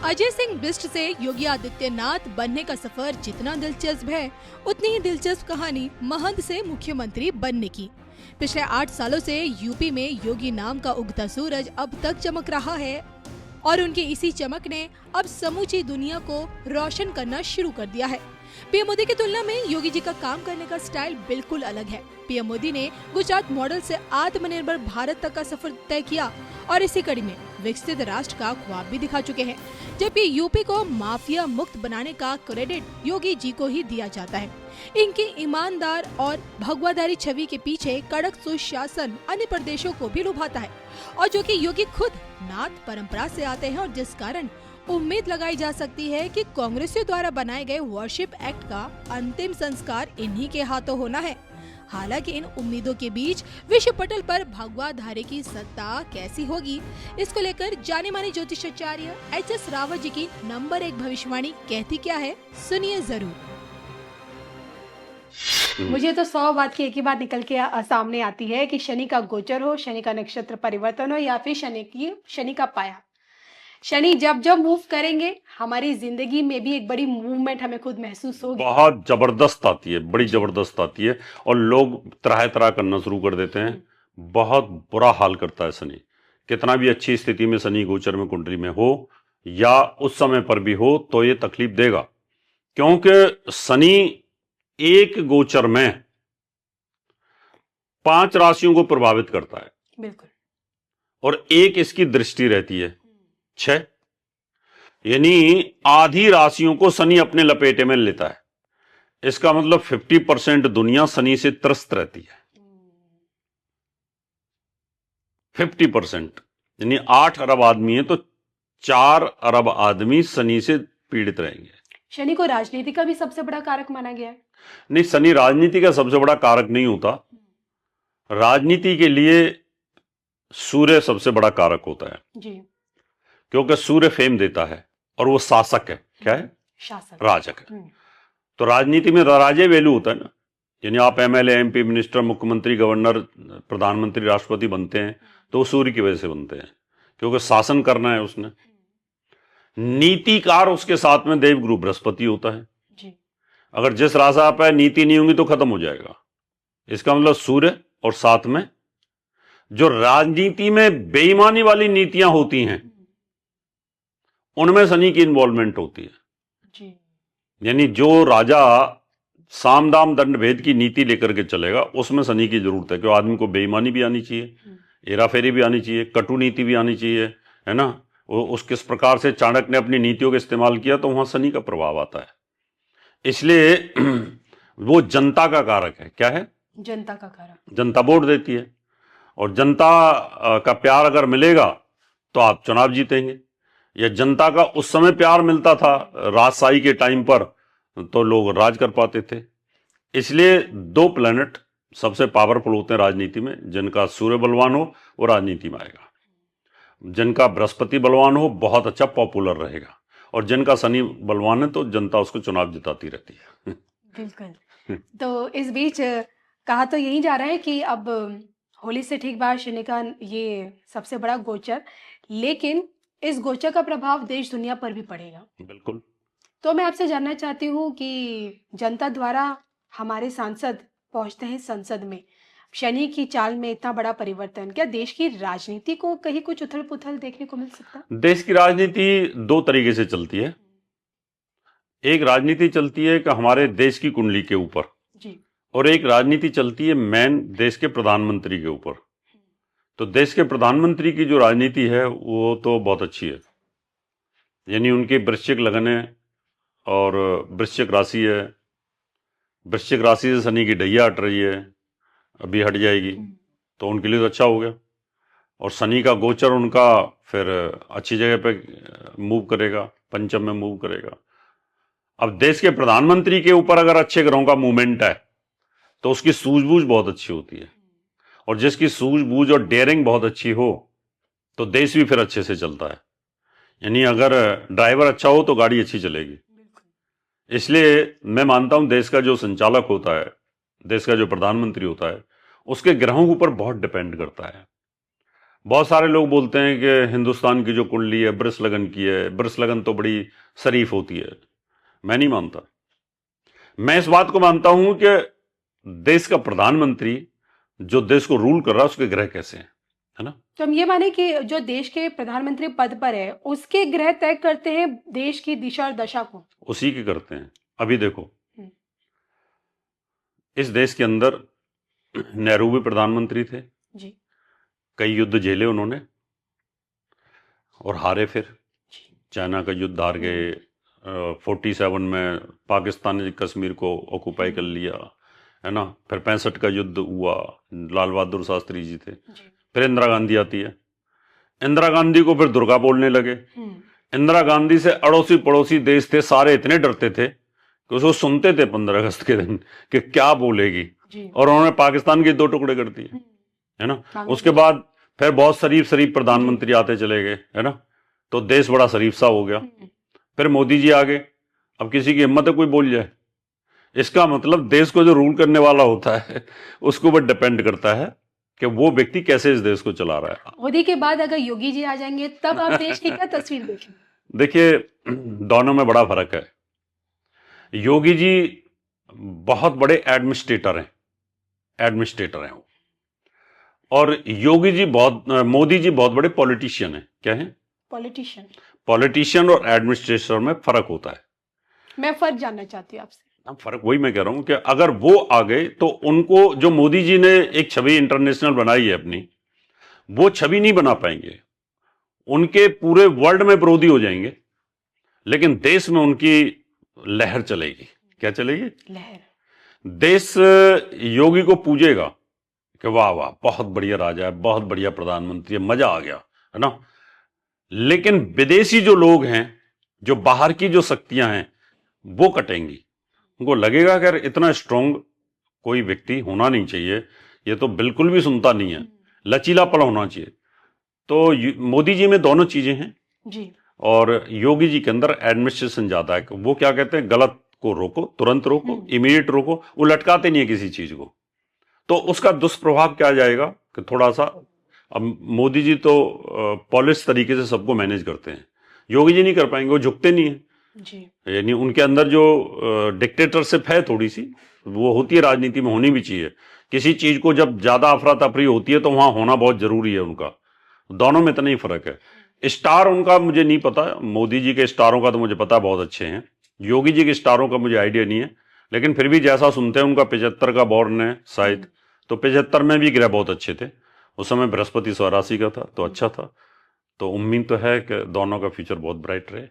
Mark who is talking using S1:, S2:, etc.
S1: अजय सिंह बिष्ट से योगी आदित्यनाथ बनने का सफर जितना दिलचस्प है, उतनी ही दिलचस्प कहानी महंत से मुख्यमंत्री बनने की। पिछले 8 सालों से यूपी में योगी नाम का उगता सूरज अब तक चमक रहा है और उनकी इसी चमक ने अब समूची दुनिया को रोशन करना शुरू कर दिया है। पीएम मोदी की तुलना में योगी जी का काम करने का स्टाइल बिल्कुल अलग है। पीएम मोदी ने गुजरात मॉडल से आत्मनिर्भर भारत तक का सफर तय किया और इसी कड़ी में विकसित राष्ट्र का ख्वाब भी दिखा चुके हैं, जबकि यूपी को माफिया मुक्त बनाने का क्रेडिट योगी जी को ही दिया जाता है। इनकी ईमानदार और भगवाधारी छवि के पीछे कड़क सुशासन अन्य प्रदेशों को भी लुभाता है, और जो कि योगी खुद नाथ परंपरा से आते हैं, और जिस कारण उम्मीद लगाई जा सकती है कि कांग्रेसियों द्वारा बनाए गए वर्शिप एक्ट का अंतिम संस्कार इन्हीं के हाथों होना है। हालांकि इन उम्मीदों के बीच विश्व पटल पर भगवाधारी की सत्ता कैसी होगी, इसको लेकर जाने माने ज्योतिषाचार्य एच.एस. रावत जी की नंबर 1 भविष्यवाणी कहती क्या है, सुनिए जरूर।
S2: मुझे तो 100 बात की एक ही बात निकल के सामने आती है कि शनि का गोचर हो, शनि का नक्षत्र परिवर्तन हो, या फिर शनि का पाया। शनि जब जब मूव करेंगे हमारी जिंदगी में भी एक बड़ी मूवमेंट हमें खुद महसूस होगी।
S3: बहुत जबरदस्त आती है, बड़ी जबरदस्त आती है, और लोग तरह तरह करना शुरू कर देते हैं। बहुत बुरा हाल करता है शनि। कितना भी अच्छी स्थिति में शनि गोचर में कुंडली में हो या उस समय पर भी हो तो ये तकलीफ देगा, क्योंकि शनि एक गोचर में 5 राशियों को प्रभावित करता है।
S2: बिल्कुल।
S3: और एक इसकी दृष्टि रहती है 6, यानी आधी राशियों को शनि अपने लपेटे में लेता है। इसका मतलब 50% दुनिया शनि से त्रस्त रहती है। 50%, यानी 8 अरब आदमी है तो 4 अरब आदमी शनि से पीड़ित रहेंगे।
S2: शनि को राजनीति का भी सबसे बड़ा कारक माना गया है।
S3: नहीं, शनि राजनीति का सबसे बड़ा कारक नहीं होता। राजनीति के लिए सूर्य सबसे बड़ा कारक होता है
S2: जी,
S3: क्योंकि सूर्य फेम देता है और वो शासक है। क्या है?
S2: शासक,
S3: राजक है। तो राजनीति में राजे वैल्यू होता है ना, यानी आप एमएलए, एमपी, मिनिस्टर, मुख्यमंत्री, गवर्नर, प्रधानमंत्री, राष्ट्रपति बनते हैं तो वो सूर्य की वजह से बनते हैं, क्योंकि शासन करना है उसने। नीतिकार उसके साथ में देवगुरु बृहस्पति होता है
S2: जी।
S3: अगर जिस राशि पे नीति नहीं होंगी तो खत्म हो जाएगा। इसका मतलब सूर्य, और साथ में जो राजनीति में बेईमानी वाली नीतियां होती हैं उनमें शनि की इन्वॉल्वमेंट होती है
S2: जी।
S3: यानी जो राजा साम दाम दंड भेद की नीति लेकर के चलेगा उसमें शनि की जरूरत है, क्योंकि आदमी को बेईमानी भी आनी चाहिए, हेराफेरी भी आनी चाहिए, कटु नीति भी आनी चाहिए, है ना। उस किस प्रकार से चाणक्य ने अपनी नीतियों का इस्तेमाल किया तो वहां शनि का प्रभाव आता है। इसलिए वो जनता का कारक है। क्या है?
S2: जनता का कारक।
S3: जनता वोट देती है, और जनता का प्यार अगर मिलेगा तो आप चुनाव जीतेंगे। या जनता का उस समय प्यार मिलता था राजशाही के टाइम पर तो लोग राज कर पाते थे। इसलिए 2 प्लैनेट सबसे पावरफुल होते हैं राजनीति में। जिनका सूर्य बलवान हो वो राजनीति में आएगा, जिनका बृहस्पति बलवान हो बहुत अच्छा पॉपुलर रहेगा, और जिनका शनि बलवान है तो जनता उसको चुनाव जिताती रहती है।
S2: बिल्कुल। तो इस बीच कहा तो यही जा रहा है कि अब होली से ठीक बाद शनि का ये सबसे बड़ा गोचर, लेकिन इस गोचर का प्रभाव देश दुनिया पर भी पड़ेगा।
S3: बिल्कुल।
S2: तो मैं आपसे जानना चाहती हूँ कि जनता द्वारा हमारे सांसद पहुंचते हैं संसद में, शनि की चाल में इतना बड़ा परिवर्तन, क्या देश की राजनीति को कहीं कुछ उथल पुथल देखने को मिल सकता?
S3: देश की राजनीति 2 तरीके से चलती है। एक राजनीति चलती है कि हमारे देश की कुंडली के ऊपर
S2: जी,
S3: और एक राजनीति चलती है मेन देश के प्रधानमंत्री के ऊपर। तो देश के प्रधानमंत्री की जो राजनीति है वो तो बहुत अच्छी है, यानी उनकी वृश्चिक लगन है और वृश्चिक राशि है। वृश्चिक राशि से शनि की ढैया हट रही है, अभी हट जाएगी, तो उनके लिए तो अच्छा हो गया। और शनि का गोचर उनका फिर अच्छी जगह पे मूव करेगा, पंचम में मूव करेगा। अब देश के प्रधानमंत्री के ऊपर अगर अच्छे ग्रहों का मूवमेंट है तो उसकी सूझबूझ बहुत अच्छी होती है, और जिसकी सूझबूझ और डेयरिंग बहुत अच्छी हो तो देश भी फिर अच्छे से चलता है। यानी अगर ड्राइवर अच्छा हो तो गाड़ी अच्छी चलेगी। इसलिए मैं मानता हूं देश का जो संचालक होता है, देश का जो प्रधानमंत्री होता है, उसके ग्रहों के ऊपर बहुत डिपेंड करता है। बहुत सारे लोग बोलते हैं कि हिंदुस्तान की जो कुंडली है वृष लगन की है, वृष लगन तो बड़ी शरीफ होती है। मैं नहीं मानता। मैं इस बात को मानता हूं कि देश का प्रधानमंत्री जो देश को रूल कर रहा है उसके ग्रह कैसे हैं, है ना।
S2: तो हम ये माने कि जो देश के प्रधानमंत्री पद पर है उसके ग्रह तय करते हैं देश की दिशा और दशा को।
S3: उसी के करते हैं। अभी देखो,
S2: हम्म।
S3: इस देश के अंदर नेहरू भी प्रधानमंत्री थे,
S2: जी
S3: कई युद्ध झेले उन्होंने और हारे। फिर
S2: जी
S3: चाइना का युद्ध हार गए, 47 में पाकिस्तान ने कश्मीर को ऑक्युपाई कर लिया, है ना। फिर 65 का युद्ध हुआ, लाल बहादुर शास्त्री जी थे।
S2: जी
S3: फिर इंदिरा गांधी आती है, इंदिरा गांधी को फिर दुर्गा बोलने लगे।
S2: हम्म
S3: इंदिरा गांधी से अड़ोसी पड़ोसी देश थे, सारे इतने डरते थे कि उसको सुनते थे 15 अगस्त के दिन कि क्या बोलेगी,
S2: जी
S3: और उन्होंने पाकिस्तान के 2 टुकड़े कर दिए, है ना। उसके बाद फिर बहुत शरीफ शरीफ प्रधानमंत्री आते चले गए, है ना। तो देश बड़ा शरीफ सा हो गया। फिर मोदी जी आ गए। अब किसी की हिम्मत है कोई बोल जाए? इसका मतलब देश को जो रूल करने वाला होता है उसके ऊपर डिपेंड करता है कि वो व्यक्ति कैसे इस देश को चला रहा है।
S2: मोदी के बाद अगर योगी जी आ जाएंगे तब आप देश की क्या तस्वीर देखेंगे?
S3: देखिए, दोनों में बड़ा फर्क है। योगी जी बहुत बड़े एडमिनिस्ट्रेटर हैं वो। और मोदी जी बहुत बड़े पॉलिटिशियन हैं। क्या है? पॉलिटिशियन और एडमिनिस्ट्रेटर में फर्क होता है।
S2: मैं फर्क जानना चाहती हूँ आपसे।
S3: फर्क वही मैं कह रहा हूं कि अगर वो आ गए तो उनको, जो मोदी जी ने एक छवि इंटरनेशनल बनाई है अपनी, वो छवि नहीं बना पाएंगे। उनके पूरे वर्ल्ड में विरोधी हो जाएंगे, लेकिन देश में उनकी लहर चलेगी। क्या चलेगी?
S2: लहर।
S3: देश योगी को पूजेगा कि वाह वाह, बहुत बढ़िया राजा है, बहुत बढ़िया प्रधानमंत्री है, मजा आ गया, है ना। लेकिन विदेशी जो लोग हैं, जो बाहर की जो शक्तियां हैं, वो कटेंगी। उनको लगेगा कि इतना स्ट्रांग कोई व्यक्ति होना नहीं चाहिए, ये तो बिल्कुल भी सुनता नहीं है, लचीलापन होना चाहिए। तो मोदी जी में दोनों चीजें हैं
S2: जी।
S3: और योगी जी के अंदर एडमिनिस्ट्रेशन ज्यादा है। वो क्या कहते हैं, गलत को रोको, तुरंत रोको, इमीडिएट रोको। वो लटकाते नहीं है किसी चीज को। तो उसका दुष्प्रभाव क्या जाएगा कि थोड़ा सा, अब मोदी जी तो पॉलिश तरीके से सबको मैनेज करते हैं, योगी जी नहीं कर पाएंगे, वो झुकते नहीं है
S2: जी।
S3: यानी उनके अंदर जो डिक्टेटरशिप है थोड़ी सी, वो होती है, राजनीति में होनी भी चाहिए। किसी चीज को जब ज्यादा अफरा तफरी होती है तो वहां होना बहुत जरूरी है उनका। दोनों में इतना ही फर्क है। स्टार उनका मुझे नहीं पता, मोदी जी के स्टारों का तो मुझे पता बहुत अच्छे हैं, योगी जी के स्टारों का मुझे आइडिया नहीं है। लेकिन फिर भी जैसा सुनते हैं उनका 75 का बॉर्न है शायद, तो 75 में भी ग्रह बहुत अच्छे थे। उस समय बृहस्पति 84 का था, तो अच्छा था। तो उम्मीद तो है कि दोनों का फ्यूचर बहुत ब्राइट रहे।